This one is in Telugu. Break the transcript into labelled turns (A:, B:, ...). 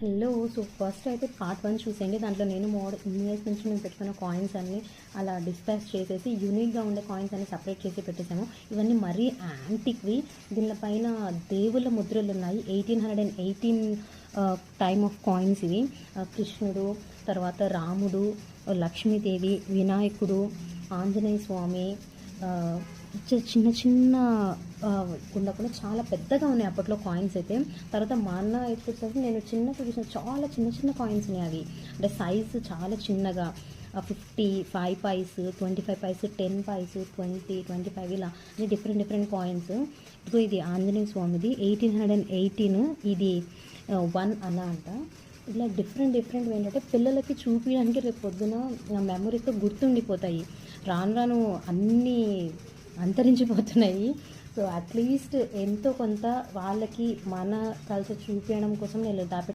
A: హలో. సో ఫస్ట్ అయితే పార్ట్ 1 చూసేయండి. దాంట్లో నేను ఇన్ని ఇయర్స్ నుంచి మేము పెట్టుకున్న కాయిన్స్ అన్నీ అలా డిస్పాచ్ చేసేసి యూనిక్గా ఉండే కాయిన్స్ అన్ని సపరేట్ చేసి పెట్టేసాము. ఇవన్నీ మరీ యాంటిక్వి. దీనిలో పైన దేవుళ్ళ ముద్రలు ఉన్నాయి. 1818 టైమ్ ఆఫ్ కాయిన్స్ ఇవి. కృష్ణుడు, తర్వాత రాముడు, లక్ష్మీదేవి, వినాయకుడు, ఆంజనేయ స్వామి, చిన్న చిన్న ఉండకుండా చాలా పెద్దగా ఉన్నాయి అప్పట్లో కాయిన్స్ అయితే. తర్వాత మా అన్న అయితే నేను చిన్నప్పుడు చూసిన చాలా చిన్న చిన్న కాయిన్స్ ఉన్నాయి. అవి అంటే సైజు చాలా చిన్నగా 55 పైస్, 25 పైస్, 10 పైస్, 20, 25 ఇలా అంటే డిఫరెంట్ కాయిన్స్. ఇదిగో ఇది ఆంజనేయ స్వామిది 1818. ఇది 1 అలా అంట. ఇలా డిఫరెంట్ ఏంటంటే పిల్లలకి చూపించడానికి రేపు పొద్దున మెమరీతో గుర్తుండిపోతాయి. రాను అన్నీ అంతరించిపోతున్నాయి. సో అట్లీస్ట్ ఎంతో కొంత వాళ్ళకి మన కల్చర్ చూపించడం కోసం నేను దాపెట్టి